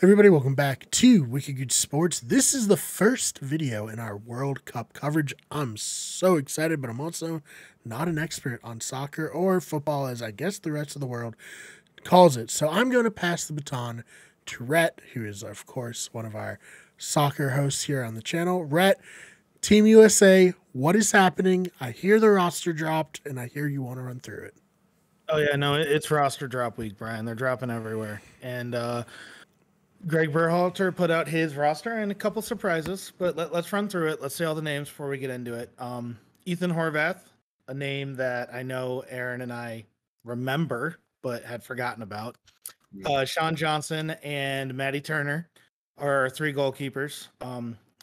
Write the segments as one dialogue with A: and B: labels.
A: Everybody, welcome back to Wicked Good Sports. This is the first video in our World Cup coverage. I'm so excited, but I'm also not an expert on soccer or football, as I guess the rest of the world calls it. So I'm going to pass the baton to Rhett, who is, of course, one of our soccer hosts here on the channel. Rhett, Team USA, what is happening? I hear the roster dropped, and I hear you want to run through it.
B: Oh yeah, no, it's roster drop week, Brian. They're dropping everywhere, and Greg Berhalter put out his roster and a couple surprises. But let's run through it. Let's say all the names before we get into it. Ethan Horvath, a name that I know Aaron and I remember but had forgotten about. Sean Johnson and Matty Turner are our three goalkeepers.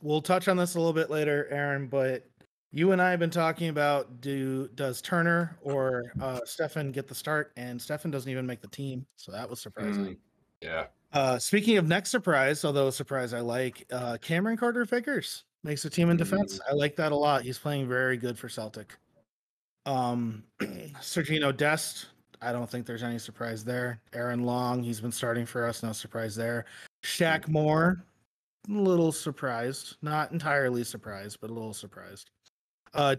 B: We'll touch on this a little bit later, Aaron, but you and I have been talking about does Turner or Stefan get the start, and Stefan doesn't even make the team, so that was surprising.
C: Yeah.
B: Speaking of next surprise, although a surprise I like, Cameron Carter-Vickers makes a team in defense. I like that a lot. He's playing very good for Celtic. Sergino Dest, I don't think there's any surprise there. Aaron Long, he's been starting for us, no surprise there. Shaq Moore, a little surprised. Not entirely surprised, but a little surprised.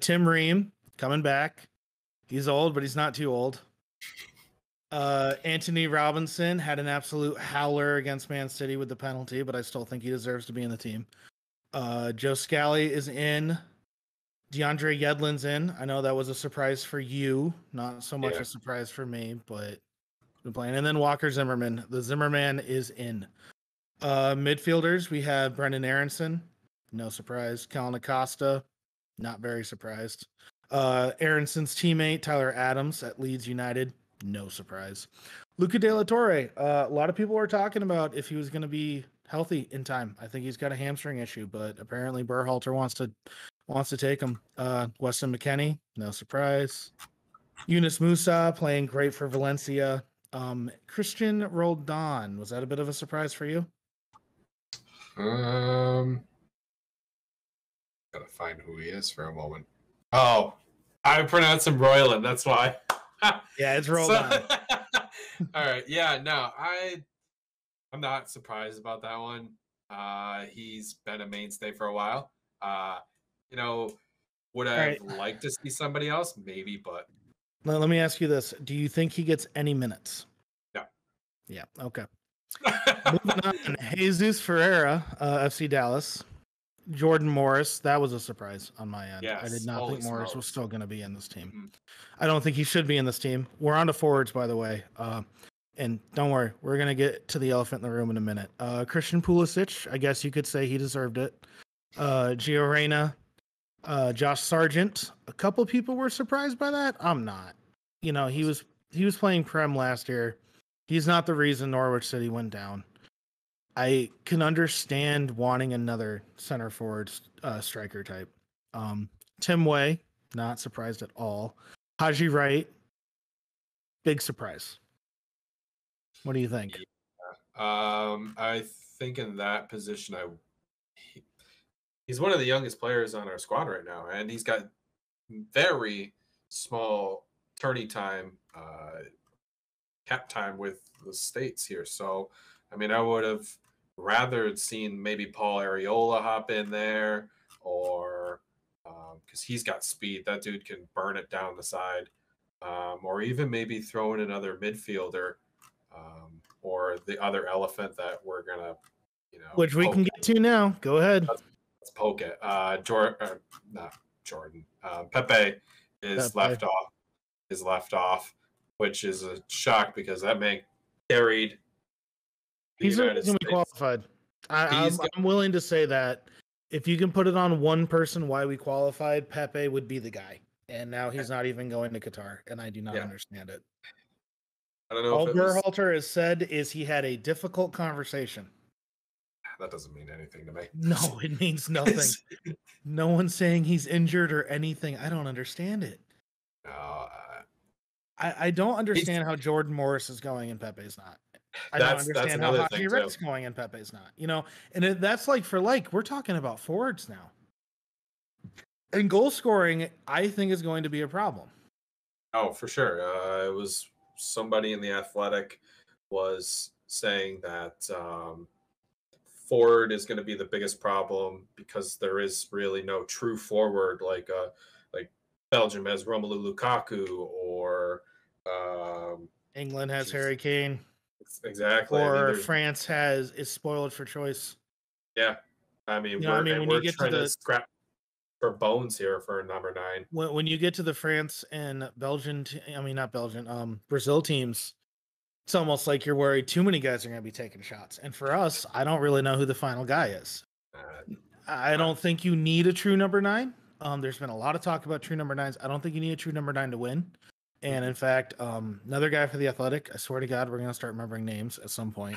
B: Tim Ream, coming back. He's old, but he's not too old. Anthony Robinson had an absolute howler against Man City with the penalty, but I still think he deserves to be in the team. Joe Scally is in. DeAndre Yedlin's in. I know that was a surprise for you, not so much a surprise for me, but been playing. And then Walker Zimmerman. The Zimmerman is in. Midfielders, we have Brendan Aronson. No surprise. Kellen Acosta. Not very surprised. Aronson's teammate, Tyler Adams at Leeds United. No surprise. Luca De La Torre. A lot of people were talking about if he was going to be healthy in time. I think he's got a hamstring issue, but apparently Berhalter wants to take him. Weston McKennie. No surprise. Yunus Musa playing great for Valencia. Christian Roldan. Was that a bit of a surprise for you?
C: Gotta find who he is for a moment. Oh, I pronounced him Royland. That's why.
B: Yeah, it's Roldan.
C: All right. Yeah. No, I'm not surprised about that one. He's been a mainstay for a while. Would I have liked to see somebody else? Maybe, but
B: let me ask you this: do you think he gets any minutes?
C: No.
B: Yeah. Okay. Moving on, Jesus Ferreira, FC Dallas. Jordan Morris, that was a surprise on my end.
C: Yes,
B: I did not think Morris was still going to be in this team.
C: Mm-hmm.
B: I don't think he should be in this team. We're on to forwards, by the way. And don't worry, we're going to get to the elephant in the room in a minute. Christian Pulisic, I guess you could say he deserved it. Gio Reyna, Josh Sargent. A couple people were surprised by that. I'm not. He was playing Prem last year. He's not the reason Norwich City went down. I can understand wanting another center forward striker type. Tim Way, not surprised at all. Haji Wright, big surprise. What do you think?
C: I think in that position, he's one of the youngest players on our squad right now, and he's got very small tourney time, cap time with the States here. So, I mean, I would have rather seen maybe Paul Areola hop in there, or because he's got speed. That dude can burn it down the side, or even maybe throw in another midfielder, or the other elephant that we're gonna,
B: which we can get to now. Go ahead.
C: Let's poke it. Not Jordan. Pepe is left off, which is a shock because that man carried.
B: He's the reason we qualified. I'm willing to say that if you can put it on one person why we qualified, Pepe would be the guy. And now he's not even going to Qatar, and I do not understand it.
C: I don't know.
B: All Berhalter has said is he had a difficult conversation.
C: That doesn't mean anything to me.
B: No, it means nothing. No one's saying he's injured or anything. I don't understand it.
C: No,
B: I don't understand how Jordan Morris is going and Pepe's not. I don't understand how Haji Wright's going and Pepe's not. And that's like for like. We're talking about forwards now. And goal scoring, I think, is going to be a problem.
C: Oh, for sure. It was somebody in The Athletic was saying that forward is going to be the biggest problem because there is really no true forward like Belgium has Romelu Lukaku or
B: England has
C: geez,
B: Harry Kane,
C: exactly. I mean,
B: or
C: there's
B: France is spoiled for choice.
C: yeah. I mean,
B: You know, I mean, when you
C: we're
B: get to
C: trying to
B: the
C: scrap for bones here for number 9.
B: when you get to the France and Belgian, I mean not Belgian, Brazil teams, it's almost like you're worried too many guys are going to be taking shots. And for us, I don't really know who the final guy is. I don't think you need a true number 9. There's been a lot of talk about true number 9s. I don't think you need a true number 9 to win. And in fact, another guy for the Athletic, I swear to God, we're going to start remembering names at some point,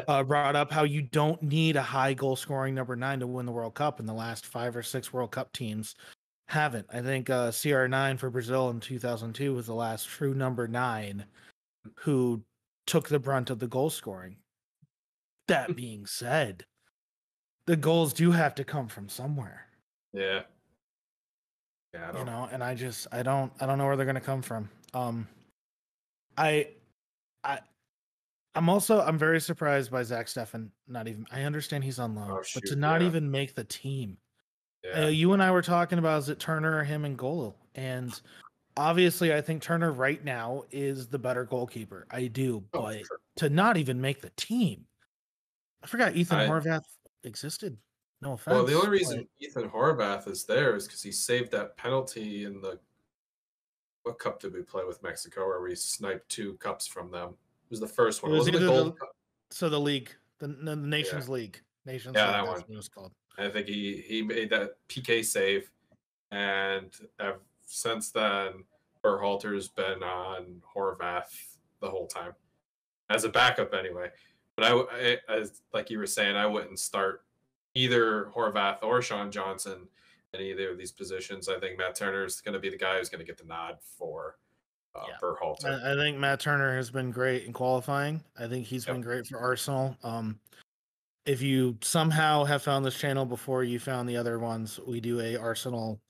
B: brought up how you don't need a high goal scoring number 9 to win the World Cup. And the last 5 or 6 World Cup teams haven't. I think CR9 for Brazil in 2002 was the last true number 9 who took the brunt of the goal scoring. That being said, the goals do have to come from somewhere.
C: Yeah. Yeah,
B: You know, and I don't know where they're going to come from. I'm very surprised by Zach Steffen. I understand he's on loan, but to not even make the team.
C: Yeah.
B: You and I were talking about, is it Turner or him and goal? And obviously, I think Turner right now is the better goalkeeper. I do, but to not even make the team, I forgot Ethan Horvath existed. No offense.
C: Well, the only reason Ethan Horvath is there is because he saved that penalty in the what cup did we play with Mexico where we sniped 2 cups from them? It was the first one. It was the Gold Cup.
B: So the league, the Nations League. Nations
C: League,
B: that
C: one.
B: What it was called.
C: I think he made that PK save, and since then, Berhalter's been on Horvath the whole time as a backup anyway. But I as like you were saying, I wouldn't start either Horvath or Sean Johnson in either of these positions. I think Matt Turner is going to be the guy who's going to get the nod for Berhalter.
B: I think Matt Turner has been great in qualifying. I think he's been great for Arsenal. If you somehow have found this channel before you found the other ones, we do a Arsenal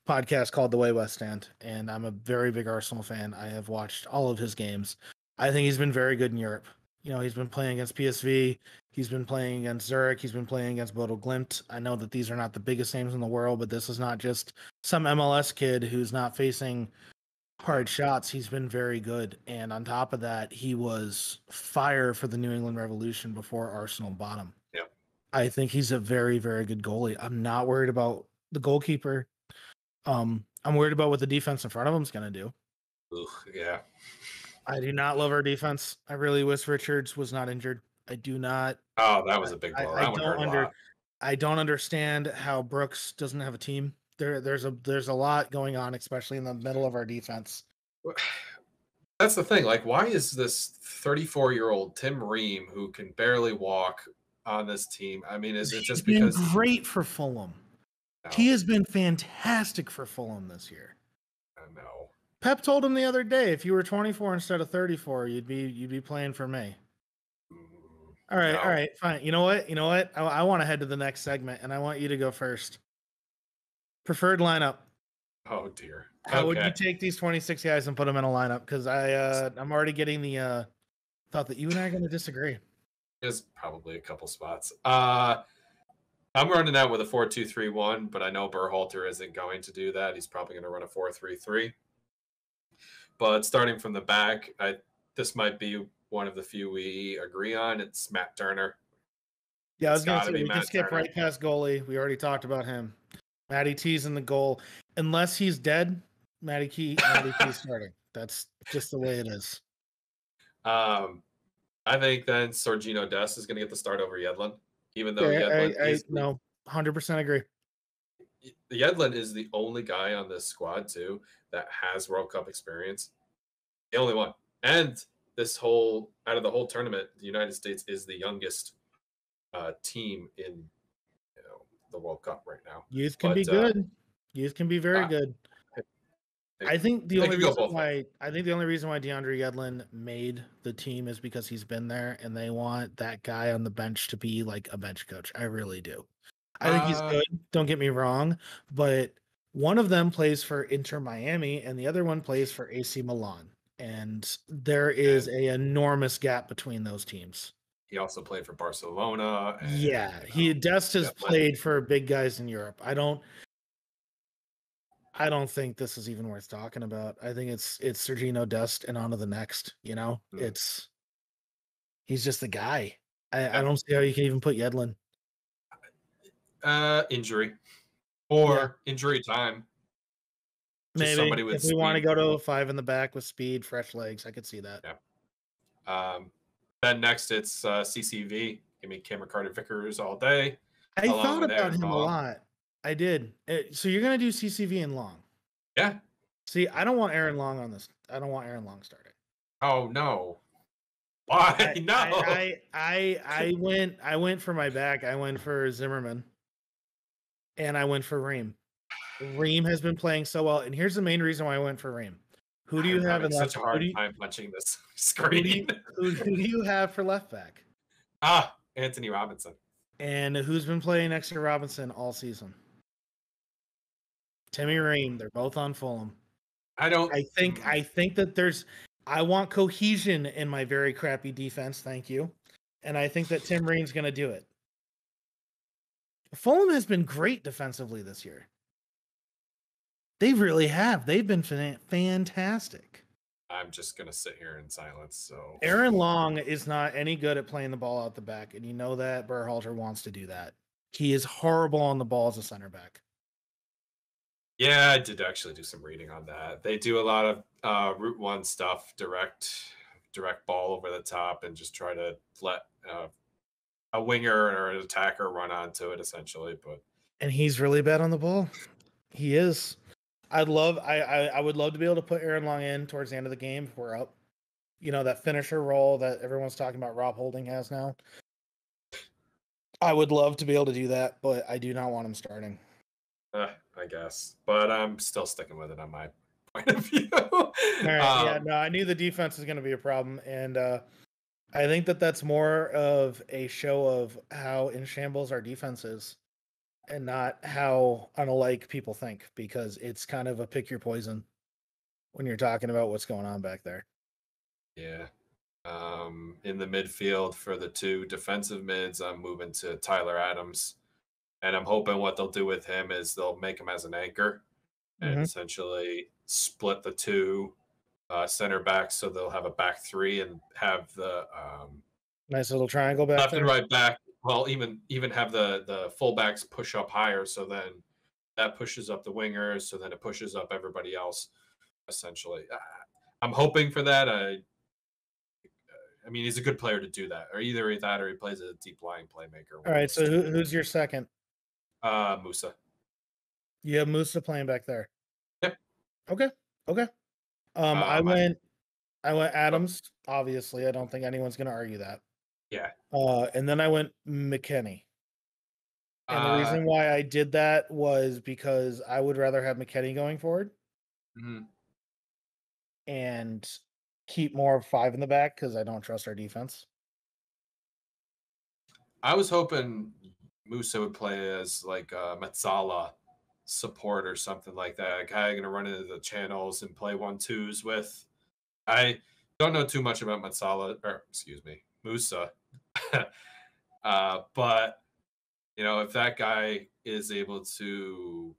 B: podcast called The Way West Stand, and I'm a very big Arsenal fan. I have watched all of his games. I think he's been very good in Europe. You know, he's been playing against PSV. He's been playing against Zurich. He's been playing against Bodo Glimt. I know that these are not the biggest names in the world, but this is not just some MLS kid who's not facing hard shots. He's been very good. And on top of that, he was fire for the New England Revolution before Arsenal bought him.
C: Yeah.
B: I think he's a very, very good goalie. I'm not worried about the goalkeeper. I'm worried about what the defense in front of him is going to do.
C: Ugh, yeah.
B: I do not love our defense. I really wish Richards was not injured. I do not.
C: Oh, that was a big blow.
B: I don't understand how Brooks doesn't have a team. There's a lot going on, especially in the middle of our defense.
C: That's the thing. Like, why is this 34-year-old Tim Ream, who can barely walk, on this team? I mean, is it just because
B: he's been great for Fulham? No. He has been fantastic for Fulham this year.
C: I know.
B: Pep told him the other day, if you were 24 instead of 34, you'd be playing for me. All right, fine. You know what? I want to head to the next segment, and I want you to go first. Preferred lineup.
C: Oh dear.
B: How would you take these 26 guys and put them in a lineup? Because I'm already getting the thought that you and I are going to disagree.
C: There's probably a couple spots. I'm running out with a 4-2-3-1, but I know Berhalter isn't going to do that. He's probably going to run a 4-3-3. But starting from the back, this might be one of the few we agree on. It's Matt Turner.
B: Yeah, I was going to say, we can skip right past goalie. We already talked about him. Matty T's in the goal. Unless he's dead, Matty T's starting. That's just the way it is.
C: I think then Sergino Dest is going to get the start over Yedlin, even though Yedlin
B: no, 100% agree.
C: Yedlin is the only guy on this squad too that has World Cup experience. The only one. And out of the whole tournament, the United States is the youngest team in the World Cup right now.
B: Youth can be good. Youth can be very good. I think the only reason why DeAndre Yedlin made the team is because he's been there, and they want that guy on the bench to be like a bench coach. I really do. I think he's good. Don't get me wrong, but one of them plays for Inter Miami, and the other one plays for AC Milan, and there is an enormous gap between those teams.
C: he also played for Barcelona. And,
B: Yeah, Dest has played for big guys in Europe. I don't think this is even worth talking about. I think it's Sergino Dest and on to the next. He's just the guy. I don't see how you can even put Yedlin.
C: Injury or injury time.
B: Just maybe if we want to go to a 5 in the back with speed, fresh legs, I could see that.
C: Yeah. Then next it's CCV. Give me Cameron Carter Vickers all day.
B: I thought about him a lot. I did. So you're gonna do CCV and Long?
C: Yeah.
B: See, I don't want Aaron Long on this. I don't want Aaron Long starting.
C: Oh no. Why? No.
B: I went for my back. I went for Zimmerman. And I went for Ream. Ream has been playing so well, and here's the main reason why I went for Ream. Who do you have in left?
C: Such a hard time punching this screen.
B: Who do you have for left back?
C: Anthony Robinson.
B: And who's been playing next to Robinson all season? Timmy Ream. They're both on Fulham. I think that I want cohesion in my very crappy defense. Thank you. And I think that Tim Ream's going to do it. Fulham has been great defensively this year. They really have. They've been fantastic.
C: I'm just going to sit here in silence. So
B: Aaron Long is not any good at playing the ball out the back, and you know that Berhalter wants to do that. He is horrible on the ball as a center back.
C: Yeah, I did actually do some reading on that. They do a lot of Route 1 stuff, direct ball over the top, and just try to let a winger or an attacker run onto it, essentially.
B: And he's really bad on the ball. He is. I would love to be able to put Aaron Long in towards the end of the game if we're up. That finisher role that everyone's talking about Rob Holding has now. I would love to be able to do that, but I do not want him starting.
C: I guess. But I'm still sticking with it on my point of view.
B: All right, I knew the defense was going to be a problem, and I think that's more of a show of how in shambles our defense is and not how unalike people think, because it's kind of a pick your poison when you're talking about what's going on back there.
C: Yeah. In the midfield for the two defensive mids, I'm moving to Tyler Adams. And I'm hoping what they'll do with him is they'll make him as an anchor and essentially split the two center backs, so they'll have a back three and have the
B: nice little triangle back
C: left
B: there.
C: And right back. Well, even have the fullbacks push up higher, so then that pushes up the wingers, so then it pushes up everybody else. Essentially, I'm hoping for that. I mean, he's a good player to do that, or either that or he plays a deep lying playmaker.
B: All right, so who's your second?
C: Musa.
B: You have Musa playing back there.
C: Yep.
B: Okay. I went Adams. Obviously, I don't think anyone's going to argue that.
C: Yeah.
B: And then I went McKennie. And the reason why I did that was because I would rather have McKennie going forward and keep more of 5 in the back because I don't trust our defense.
C: I was hoping Musa would play as like a Metzala support or something like that. A guy going to run into the channels and play 1-2s with. I don't know too much about Musa. But, if that guy is able to,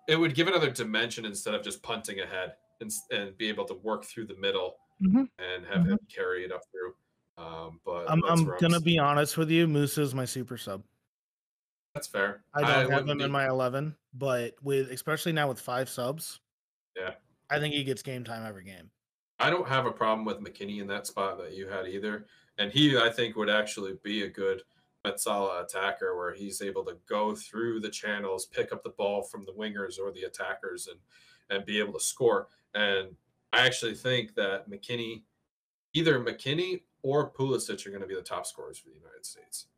C: it would give another dimension instead of just punting ahead and be able to work through the middle and have him carry it up through. But
B: I'm going to be honest with you. Musa is my super sub.
C: That's fair.
B: I don't have him in my 11, but especially now with 5 subs, I think he gets game time every game.
C: I don't have a problem with McKennie in that spot that you had either. And he, I think, would actually be a good Metzala attacker where he's able to go through the channels, pick up the ball from the wingers or the attackers and be able to score. And I actually think that either McKennie or Pulisic are going to be the top scorers for the United States.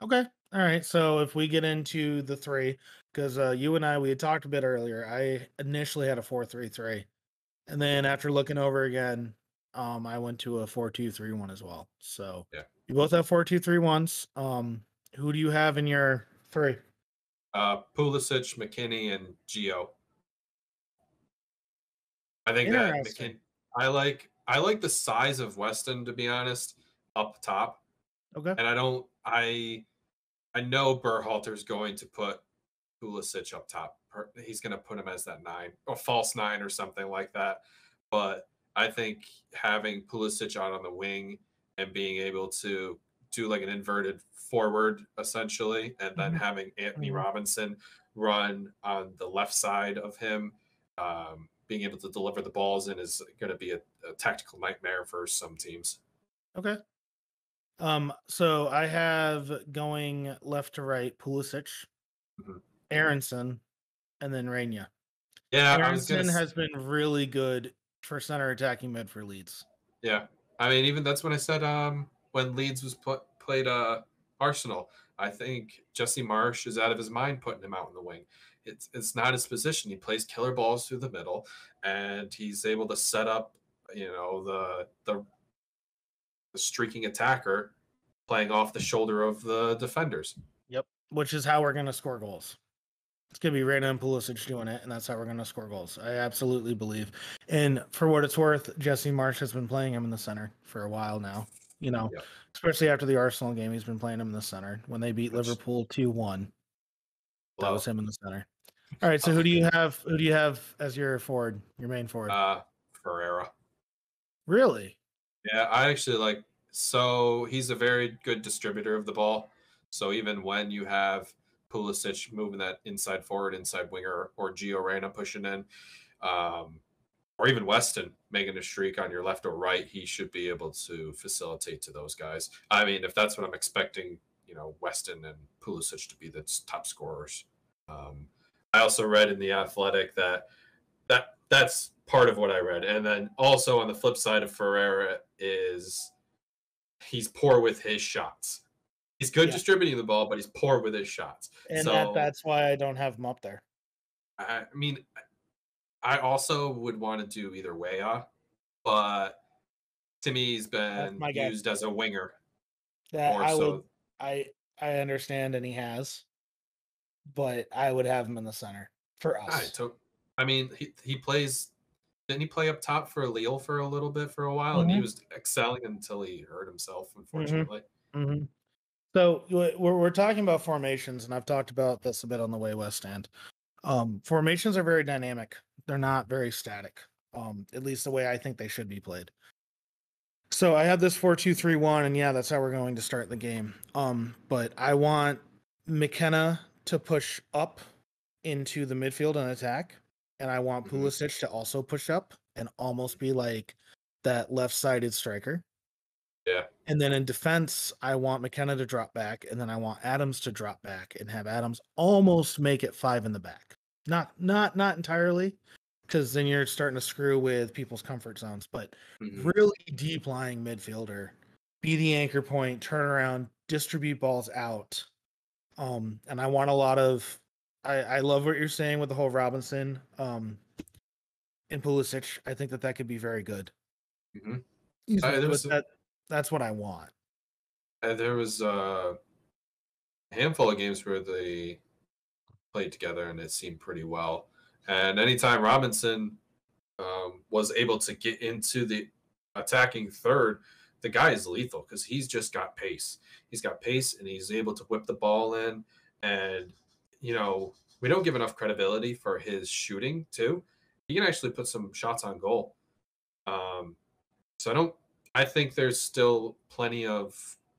B: Okay. All right. So if we get into the 3, because you and we had talked a bit earlier, I initially had a 4-3-3. And then after looking over again, I went to a 4-2-3-1 as well. So you both have 4-2-3-1s. Who do you have in your 3?
C: Pulisic, McKennie, and Gio. I think that McKennie. I like I like the size of Weston, to be honest, up top.
B: Okay.
C: And I know Berhalter's going to put Pulisic up top. He's going to put him as that 9 or false 9 or something like that. But I think having Pulisic out on the wing and being able to do like an inverted forward essentially, and then having Anthony Robinson run on the left side of him, being able to deliver the balls in is going to be a tactical nightmare for some teams.
B: Okay. So I have going left to right Pulisic, Aronson, and then Reina.
C: Yeah,
B: Aronson has been really good for center attacking mid for Leeds.
C: Yeah, I mean, even that's when I said when Leeds was played Arsenal, I think Jesse Marsch is out of his mind putting him out in the wing. It's not his position. He plays killer balls through the middle, and he's able to set up, the streaking attacker playing off the shoulder of the defenders.
B: Yep, which is how we're going to score goals. It's going to be Reina and Pulisic doing it, and that's how we're going to score goals. I absolutely believe. And for what it's worth, Jesse Marsch has been playing him in the center for a while now. Especially after the Arsenal game, he's been playing him in the center. When they beat Liverpool 2-1, that was him in the center. All right, so who do you have as your forward, your main forward?
C: Ferreira.
B: Really?
C: Yeah, I actually like. So he's a very good distributor of the ball. So even when you have Pulisic moving that inside forward, inside winger, or Gio Reyna pushing in, or even Weston making a streak on your left or right, he should be able to facilitate to those guys. I mean, if that's what I'm expecting, Weston and Pulisic to be the top scorers. I also read in The Athletic that's part of what I read. And then also on the flip side of Ferreira is he's poor with his shots. He's good distributing the ball, but he's poor with his shots.
B: And that's why I don't have him up there.
C: I mean, I also would want to do either way, but to me, he's been used as a winger.
B: I understand, and he has, but I would have him in the center for us.
C: I mean, he plays. Didn't he play up top for Lille for a little bit for a while, and he was excelling until he hurt himself, unfortunately.
B: So we're talking about formations, and I've talked about this a bit on the way West End. Formations are very dynamic. They're not very static, at least the way I think they should be played. So I have this 4-2-3-1, and yeah, that's how we're going to start the game. But I want McKenna to push up into the midfield and attack, and I want Pulisic to also push up and almost be like that left-sided striker.
C: Yeah.
B: And then in defense, I want McKenna to drop back, and then I want Adams to drop back and have Adams almost make it 5 in the back. Not entirely, because then you're starting to screw with people's comfort zones, but really deep lying midfielder, be the anchor point, turn around, distribute balls out. And I want a lot of I love what you're saying with the whole Robinson and Pulisic. I think that could be very good. That's what I want.
C: There was a handful of games where they played together and it seemed pretty well. And anytime Robinson was able to get into the attacking third, the guy is lethal because he's just got pace. He's got pace and he's able to whip the ball in. And, we don't give enough credibility for his shooting too. He can actually put some shots on goal. I think there's still plenty of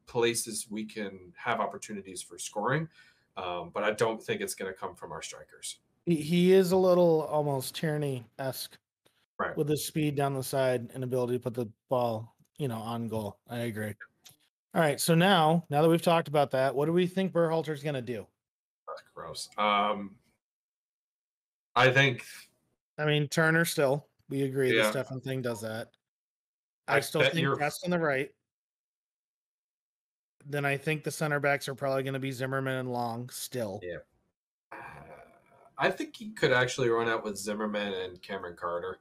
C: places we can have opportunities for scoring. But I don't think it's going to come from our strikers.
B: He is a little almost Tierney-esque,
C: right,
B: with his speed down the side and ability to put the ball, on goal. I agree. All right, so now that we've talked about that, what do we think Berhalter's going to do?
C: Gross. I mean,
B: Turner still. We agree the Stefan thing does that. I still think Best on the right. Then I think the center backs are probably going to be Zimmerman and Long still.
C: Yeah. I think he could actually run out with Zimmerman and Cameron Carter.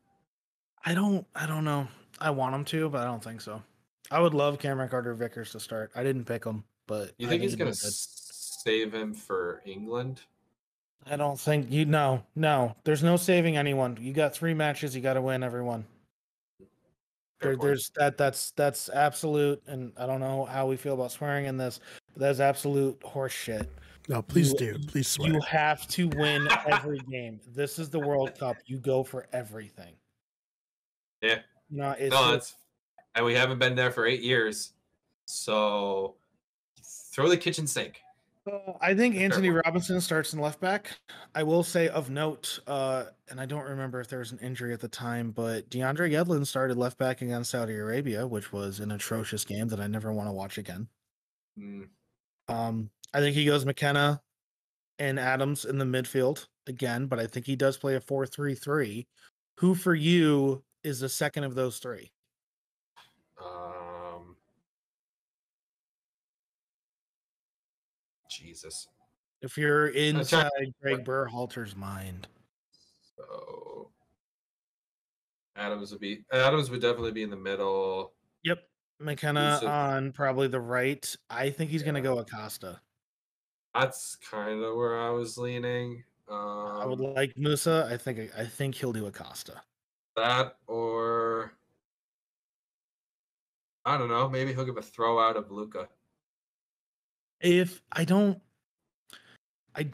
B: I don't know. I want him to, but I don't think so. I would love Cameron Carter Vickers to start. I didn't pick him, but
C: you think he's going to save him for England?
B: I don't think no. There's no saving anyone. You got 3 matches. You got to win every one.
C: Fair point.
B: That's absolute, and I don't know how we feel about swearing in this, but that's absolute horse shit.
A: No, please do. Please swear.
B: You have to win every game. This is the World Cup. You go for everything.
C: Yeah.
B: No, it's
C: No,
B: just,
C: and we haven't been there for 8 years. So throw the kitchen sink.
B: I think
C: Fair
B: Anthony
C: point.
B: Robinson starts in left back. I will say of note, and I don't remember if there was an injury at the time, but DeAndre Yedlin started left back against Saudi Arabia, which was an atrocious game that I never want to watch again.
C: Mm,
B: I think he goes McKenna and Adams in the midfield again, but I think he does play a 4-3-3. Who for you is the second of those three?
C: Jesus.
B: If you're
C: I'm trying-
B: inside Greg Berhalter's mind.
C: So Adams would definitely be in the middle.
B: Yep. McKenna
C: Musa.
B: on probably the right. I think he's going to
C: Yeah.
B: go Acosta.
C: That's kind of where I was leaning.
B: I would like Musa. I think he'll do Acosta.
C: That or I don't know. Maybe he'll give a throw out of Luca.
B: If I don't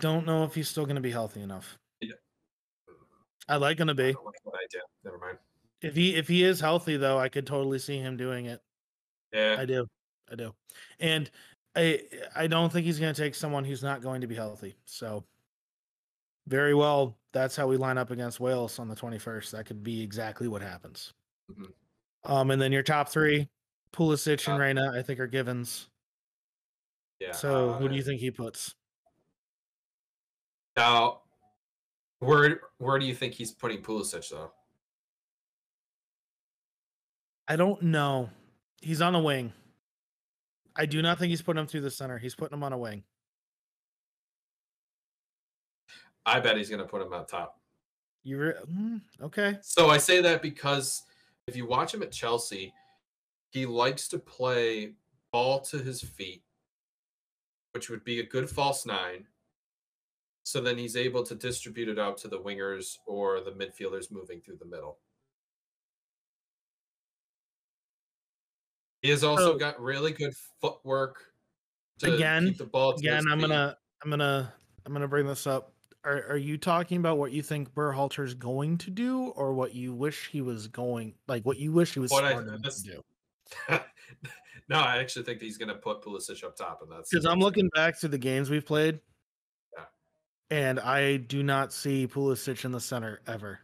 B: know if he's still going to be healthy enough.
C: Yeah.
B: I like him to
C: I
B: be.
C: don't like that idea. Never mind.
B: If he is healthy though, I could totally see him doing it.
C: Yeah.
B: I do. And I don't think he's going to take someone who's not going to be healthy. So very well, that's how we line up against Wales on the 21st. That could be exactly what happens.
C: Mhm.
B: And then your top three, Pulisic and Reyna, I think are givens.
C: Yeah.
B: So who do you think he puts?
C: Now, where do you think he's putting Pulisic though?
B: I don't know. He's on a wing. I do not think he's putting him through the center. He's putting him on a wing.
C: I bet he's going to put him up top.
B: Okay.
C: So I say that because if you watch him at Chelsea, he likes to play ball to his feet, which would be a good false nine. So then he's able to distribute it out to the wingers or the midfielders moving through the middle. He has also got really good footwork to keep the ball to his
B: I'm
C: feet.
B: gonna bring this up. Are you talking about what you think Berhalter's going to do, or what you wish he was going, like what you wish he was smart enough to do?
C: No, I actually think he's going to put Pulisic up top, and that's
B: Because I'm looking back to the games we've played,
C: Yeah.
B: and I do not see Pulisic in the center ever.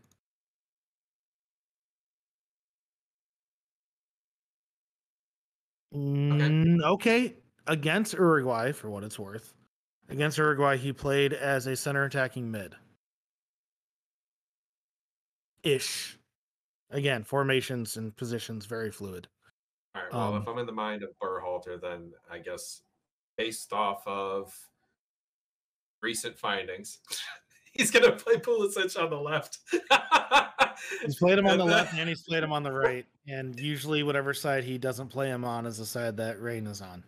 B: Okay. Against Uruguay, for what it's worth. Against Uruguay, he played as a center attacking mid. Ish. Again, formations and positions very fluid.
C: All right. Well, if I'm in the mind of Berhalter, then I guess based off of recent findings, he's going to play Pulisic on the left.
B: He's played him on the left and he's played him on the right. And usually whatever side he doesn't play him on is the side that Rain is on.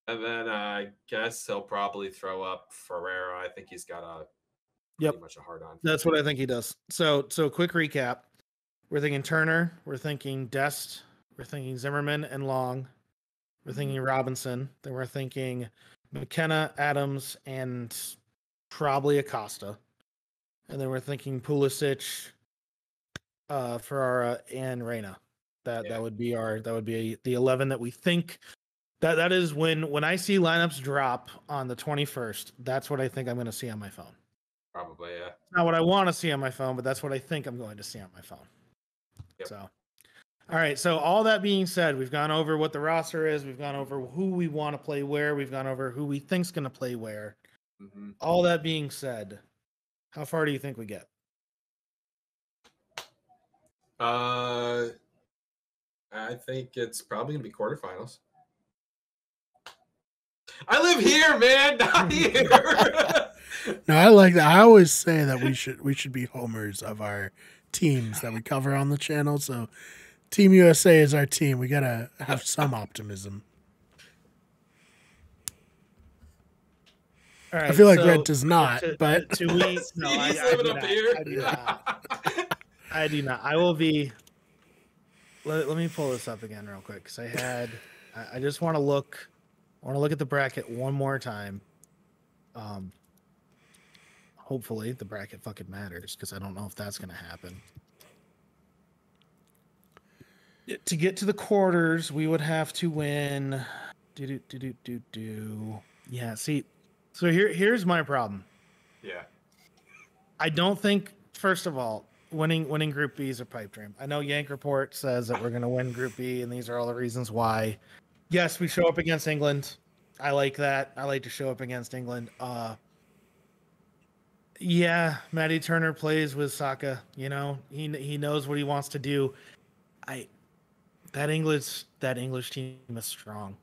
C: And then I guess he'll probably throw up Ferreira. I think he's got a pretty much a hard on.
B: That's what I think he does. So quick recap. We're thinking Turner. We're thinking Dest. We're thinking Zimmerman and Long. We're thinking Robinson. Then we're thinking McKenna, Adams, and probably Acosta. And then we're thinking Pulisic, Ferrara, and Reyna. That would be the 11 that we think. That is when I see lineups drop on the 21st. That's what I think I'm going to see on my phone.
C: Probably, yeah.
B: Not what I want to see on my phone, but that's what I think I'm going to see on my phone.
C: Yep.
B: So, all right. So all that being said, we've gone over what the roster is. We've gone over who we want to play where. We've gone over who we think's going to play where.
C: Mm-hmm.
B: All that being said, how far do you think we get?
C: I think it's probably going to be quarterfinals. I live here, man, not here.
A: No, I like that. I always say that we should be homers of our teams that we cover on the channel. So Team USA is our team. We got to have some optimism.
B: All right,
A: I feel like Rhett does not, but
B: I do not. I will be let me pull this up again real quick because I just want to look. I want to look at the bracket one more time. Hopefully the bracket fucking matters because I don't know if that's gonna happen. To get to the quarters, we would have to win. Yeah. See, so here's my problem.
C: Yeah.
B: I don't think, first of all, winning Group B is a pipe dream. I know Yank Report says that we're going to win Group B, and these are all the reasons why. Yes, we show up against England. I like that. I like to show up against England. Yeah, Matty Turner plays with Saka. You know, he knows what he wants to do. That English team is strong.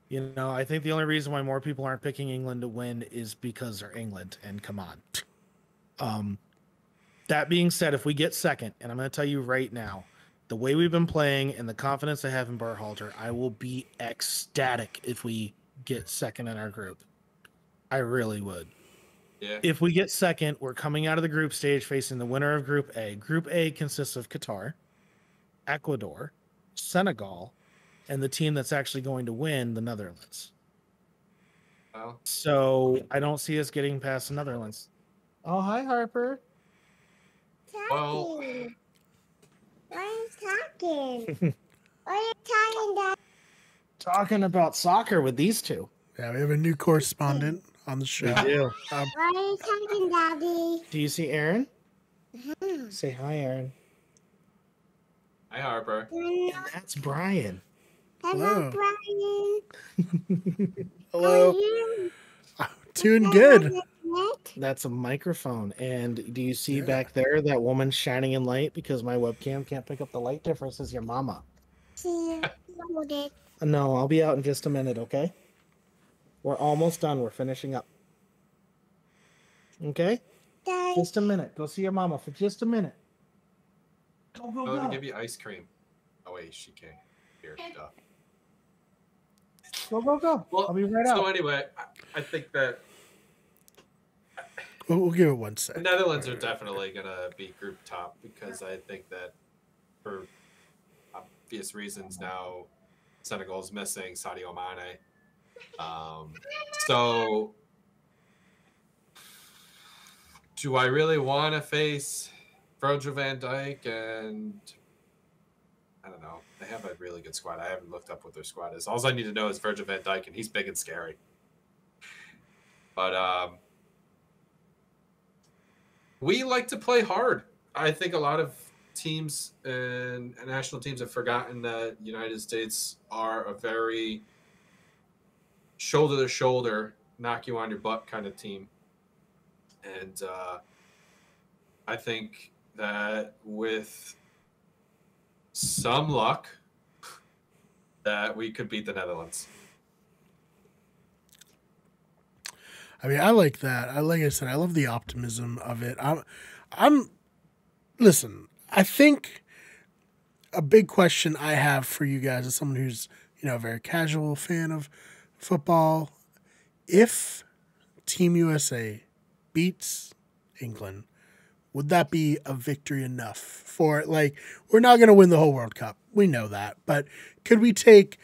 B: You know, I think the only reason why more people aren't picking England to win is because they're England. And come on. That being said, if we get second, and I'm going to tell you right now, the way we've been playing and the confidence I have in Berhalter, I will be ecstatic if we get second in our group. I really would.
C: Yeah.
B: If we get second, we're coming out of the group stage facing the winner of Group A. Group A consists of Qatar, Ecuador, Senegal, and the team that's actually going to win, the Netherlands.
C: Well,
B: So I don't see us getting past the Netherlands. Oh, hi, Harper.
C: well,
D: What are you talking? What are you talking, Dad?
B: Talking about soccer with these two.
A: Yeah, we have a new correspondent on the show.
B: do.
D: What are you talking, Daddy?
B: Do you see Aaron? Say hi, Aaron.
C: hi Harper.
B: And that's Brian.
D: Hello,
A: Hello.
D: Brian.
A: Hello.
D: How are you?
A: Doing good.
B: That's a microphone. And do you see
A: Yeah.
B: back there that woman shining in light? Because my webcam can't pick up the light difference as your mama.
D: See you. Hold it.
B: No, I'll be out in just a minute, okay? We're almost done. We're finishing up. Okay?
D: Dad.
B: Just a minute. Go see your mama for just a minute. Go, go,
C: I'm gonna
B: go.
C: give you ice cream. Oh wait, she can't hear stuff.
B: Go, go, go.
C: Well,
B: I'll be right
C: so
B: out.
C: anyway, I think that
A: We'll give it 1
C: the
A: sec.
C: Netherlands are definitely gonna be group top because I think that for obvious reasons now Senegal's missing Sadio Mane. So do I really want to face Virgil van Dijk? And I don't know. They have a really good squad. I haven't looked up what their squad is. All I need to know is Virgil van Dijk, and he's big and scary. But we like to play hard. I think a lot of teams and national teams have forgotten that United States are a very shoulder to shoulder, knock you on your butt kind of team. And I think that with some luck, that we could beat the Netherlands.
A: I mean, I like that. Like I said, I love the optimism of it. I'm listen, I think a big question I have for you guys as someone who's, a very casual fan of football, if Team USA beats England, would that be a victory enough for it? Like, we're not going to win the whole World Cup. We know that. But could we take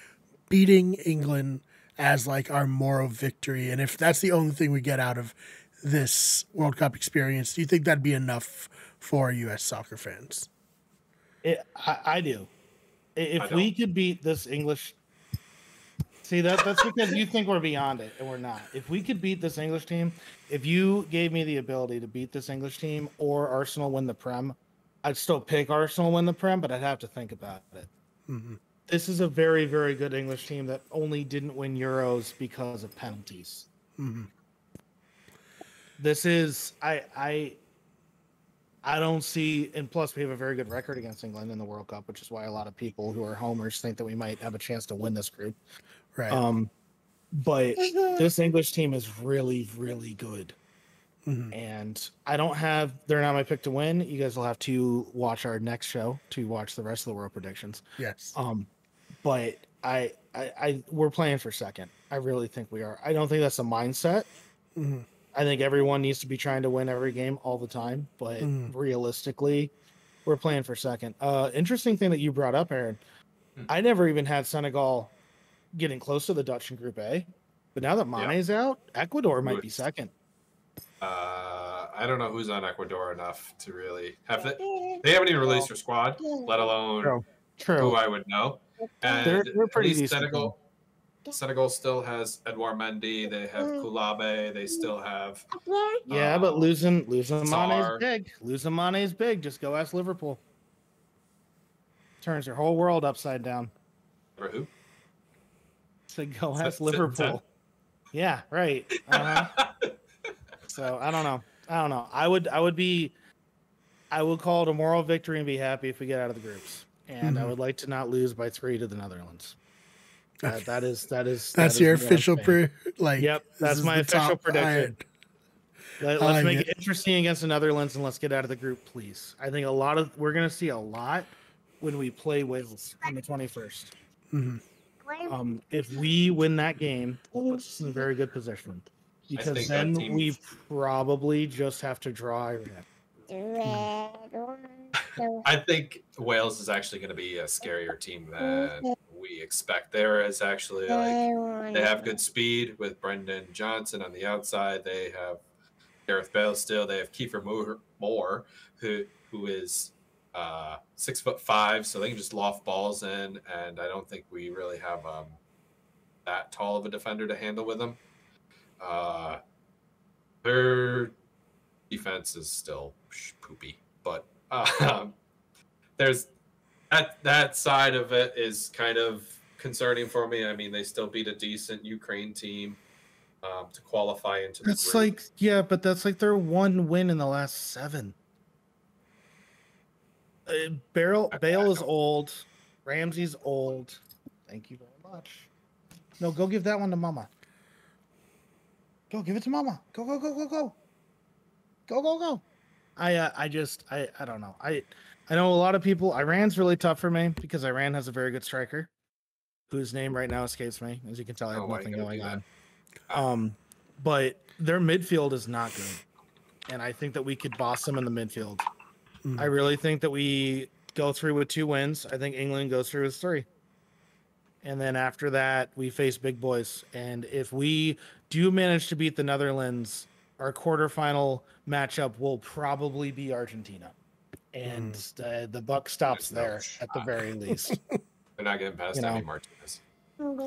A: beating England as like our moral victory? And if that's the only thing we get out of this World Cup experience, do you think that'd be enough for U.S. soccer fans?
B: I do. If
C: I
B: we
C: don't.
B: could beat this English... See, that's because you think we're beyond it, and we're not. If we could beat this English team, if you gave me the ability to beat this English team or Arsenal win the Prem, I'd still pick Arsenal win the Prem, but I'd have to think about it.
A: Mm-hmm.
B: This is a very, very good English team that only didn't win Euros because of penalties.
A: Mm-hmm.
B: This is I don't see, and plus we have a very good record against England in the World Cup, which is why a lot of people who are homers think that we might have a chance to win this group.
A: Right.
B: But this English team is really, really good.
A: Mm-hmm.
B: And they're not my pick to win. You guys will have to watch our next show to watch the rest of the world predictions.
A: Yes.
B: But we're playing for second. I really think we are. I don't think that's a mindset.
A: Mm-hmm.
B: I think everyone needs to be trying to win every game all the time. But realistically, we're playing for second. Interesting thing that you brought up, Aaron. I never even had Senegal getting close to the Dutch in Group A, but now that Mane's out, Ecuador might be second.
C: I don't know who's on Ecuador enough to really have they haven't even released their squad, let alone who I would know. And
B: they're pretty
C: at least
B: decent.
C: Senegal still has Edouard Mendy. They have Koulabe. They still have.
B: Yeah, but losing Mane is
C: Sarr.
B: big. Losing Mane is big. Just go ask Liverpool. Turns your whole world upside down.
C: For who?
B: So go ask Liverpool. Yeah, right. So I don't know. I would call it a moral victory and be happy if we get out of the groups. And I would like to not lose by 3 to the Netherlands. That's
A: your official
B: Yep, that's my official prediction. Let's make it interesting against the Netherlands and let's get out of the group, please. I think we're gonna see a lot when we play Wales on the 21st. If we win that game, it puts us in a very good position. Because then we probably just have to draw Iran.
C: I think Wales is actually going to be a scarier team than we expect. There is actually they have good speed with Brendan Johnson on the outside. They have Gareth Bale still. They have Kiefer Moore, who is 6'5", so they can just loft balls in. And I don't think we really have that tall of a defender to handle with them. Their defense is still poopy, but there's that side of it is kind of concerning for me. I mean, they still beat a decent Ukraine team to qualify into the group.
B: But that's like their one win in the last 7. Bale is old. Ramsey's old. Thank you very much. No, go give that one to Mama. Go give it to Mama. Go. Go. I don't know. I know a lot of people. Iran's really tough for me because Iran has a very good striker whose name right now escapes me. As you can tell, I have nothing going on. But their midfield is not good. And I think that we could boss them in the midfield. I really think that we go through with 2 wins. I think England goes through with 3. And then after that, we face big boys. And if we do manage to beat the Netherlands, our quarterfinal matchup will probably be Argentina. And the buck stops there at the very least.
C: They're not getting past Emi Martinez.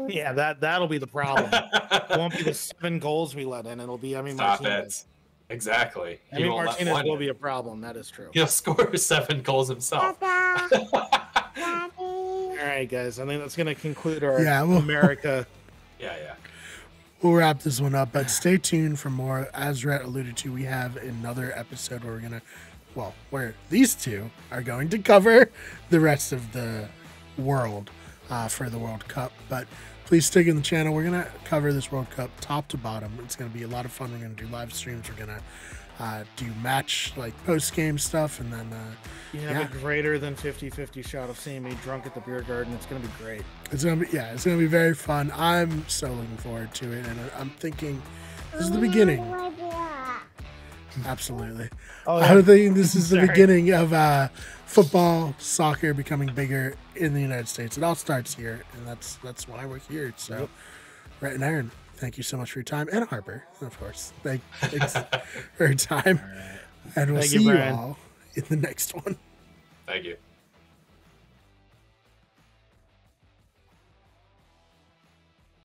B: Yeah, that'll be the problem. It won't be the 7 goals we let in. It'll be Emi Martinez.
C: Exactly.
B: Emi Martinez will be a problem. That is true.
C: He'll score 7 goals himself.
B: All right, guys. I think that's going to conclude our
A: well,
B: America.
C: Yeah.
A: We'll wrap this one up, but stay tuned for more. As Rhett alluded to, we have another episode where where these two are going to cover the rest of the world for the World Cup. But please stick in the channel. We're going to cover this World Cup top to bottom. It's going to be a lot of fun. We're going to do live streams. We're going to do match post-game stuff, and then
B: you have a greater than 50-50 shot of seeing me drunk at the beer garden. It's gonna be great.
A: It's gonna be very fun. I'm so looking forward to it, and I'm thinking this is the beginning. Absolutely. I'm thinking this is the beginning of football, soccer becoming bigger in the United States. It all starts here, and that's why we're here. So, Rhett and Aaron, thank you so much for your time, and Harper, of course. Thanks for your time, and we'll see you all in the next one.
C: Thank you.